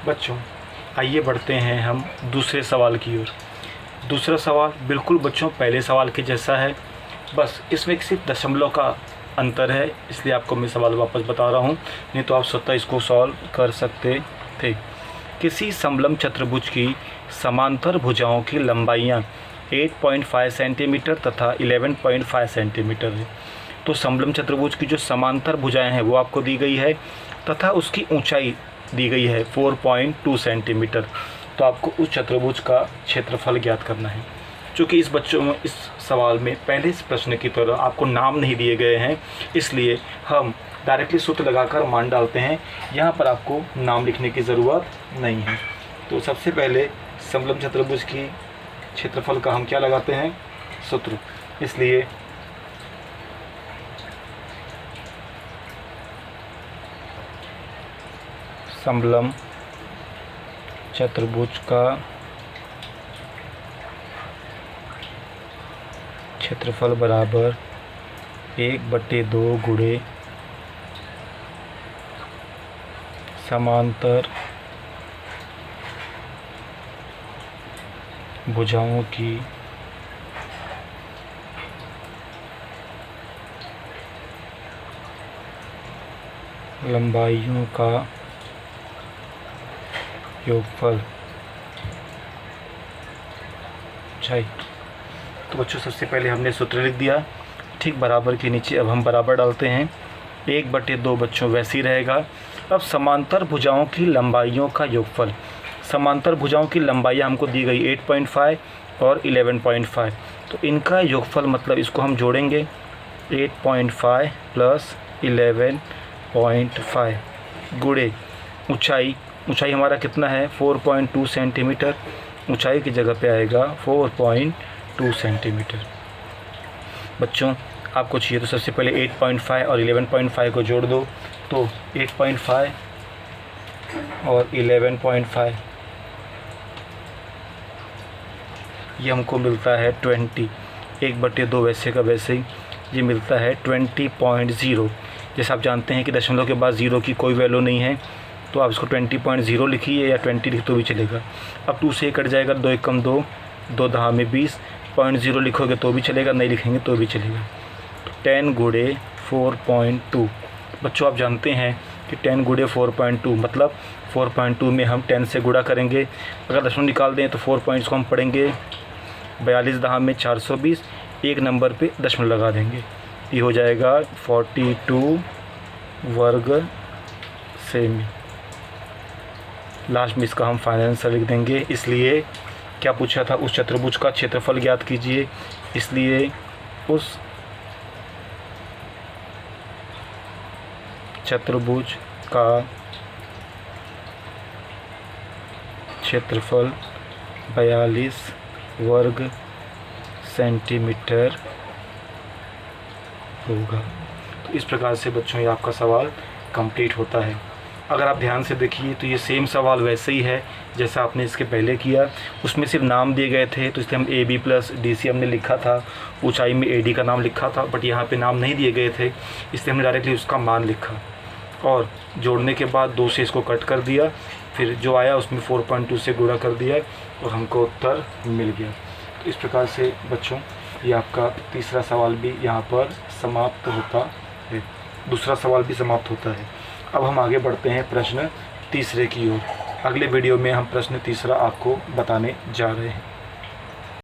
बच्चों आइए बढ़ते हैं हम दूसरे सवाल की ओर। दूसरा सवाल बिल्कुल बच्चों पहले सवाल के जैसा है, बस इसमें सिर्फ दशमलव का अंतर है, इसलिए आपको मैं सवाल वापस बता रहा हूँ, नहीं तो आप स्वतः इसको सॉल्व कर सकते थे। किसी समलंब चतुर्भुज की समांतर भुजाओं की लंबाइयाँ 8.5 सेंटीमीटर तथा 11.5 सेंटीमीटर है। तो समलंब चतुर्भुज की जो समांतर भुजाएं हैं वो आपको दी गई है तथा उसकी ऊंचाई दी गई है 4.2 सेंटीमीटर। तो आपको उस चतुर्भुज का क्षेत्रफल ज्ञात करना है। चूँकि इस बच्चों में इस सवाल में पहले इस प्रश्न की तरह आपको नाम नहीं दिए गए हैं, इसलिए हम डायरेक्टली सूत्र लगाकर मान डालते हैं। यहाँ पर आपको नाम लिखने की ज़रूरत नहीं है। तो सबसे पहले समलंब चतुर्भुज की क्षेत्रफल का हम क्या लगाते हैं? सूत्र। इसलिए समलंब चतुर्भुज का क्षेत्रफल बराबर 1/2 गुणे समांतर भुजाओं की लंबाइयों का योगफल। तो बच्चों सबसे पहले हमने सूत्र लिख दिया, ठीक बराबर के नीचे अब हम बराबर डालते हैं। 1/2 बच्चों वैसे ही रहेगा। अब समांतर भुजाओं की लंबाइयों का योगफल। समांतर भुजाओं की लंबाइयाँ हमको दी गई 8.5 और 11.5, तो इनका योगफल मतलब इसको हम जोड़ेंगे 8.5 प्लस 11.5 गुणे ऊंचाई हमारा कितना है 4.2 सेंटीमीटर। ऊंचाई की जगह पे आएगा 4.2 सेंटीमीटर। बच्चों आपको चाहिए तो सबसे पहले 8.5 और 11.5 को जोड़ दो, तो 8.5 और 11.5 ये हमको मिलता है 20। 1/2 वैसे का वैसे ही ये मिलता है 20.0। जैसे आप जानते हैं कि दशमलव के बाद ज़ीरो की कोई वैल्यू नहीं है, तो आप इसको 20.0 लिखिए या 20 लिख तो भी चलेगा। अब 2 से कट जाएगा, 2 × 2 = 2, 2 में 20, 0.0 लिखोगे तो भी चलेगा, नहीं लिखेंगे तो भी चलेगा। 10 गुणे 4.2। बच्चों आप जानते हैं कि 10 गुणे 4.2 मतलब 4.2 में हम 10 से गुणा करेंगे। अगर दशमलव निकाल दें तो 4 पॉइंट्स को हम पढ़ेंगे 42 10 में 420, एक नंबर पे दशमलव लगा देंगे, ये हो जाएगा 42 वर्ग सेमी। लास्ट में इसका हम फाइनल आंसर लिख देंगे। इसलिए क्या पूछा था? उस चतुर्भुज का क्षेत्रफल ज्ञात कीजिए। इसलिए उस चतुर्भुज का क्षेत्रफल 42 वर्ग सेंटीमीटर होगा। तो इस प्रकार से बच्चों ये आपका सवाल कंप्लीट होता है। अगर आप ध्यान से देखिए तो ये सेम सवाल वैसे ही है जैसा आपने इसके पहले किया। उसमें सिर्फ नाम दिए गए थे, तो इसलिए हम AB + DC हमने लिखा था, ऊंचाई में AD का नाम लिखा था, बट यहाँ पे नाम नहीं दिए गए थे, इसलिए हमने डायरेक्टली उसका मान लिखा और जोड़ने के बाद 2 से इसको कट कर दिया, फिर जो आया उसमें 4.2 से गुणा कर दिया और हमको उत्तर मिल गया। तो इस प्रकार से बच्चों ये आपका तीसरा सवाल भी यहाँ पर समाप्त होता है, दूसरा सवाल भी समाप्त होता है। अब हम आगे बढ़ते हैं प्रश्न तीसरे की ओर। अगले वीडियो में हम प्रश्न तीसरा आपको बताने जा रहे हैं।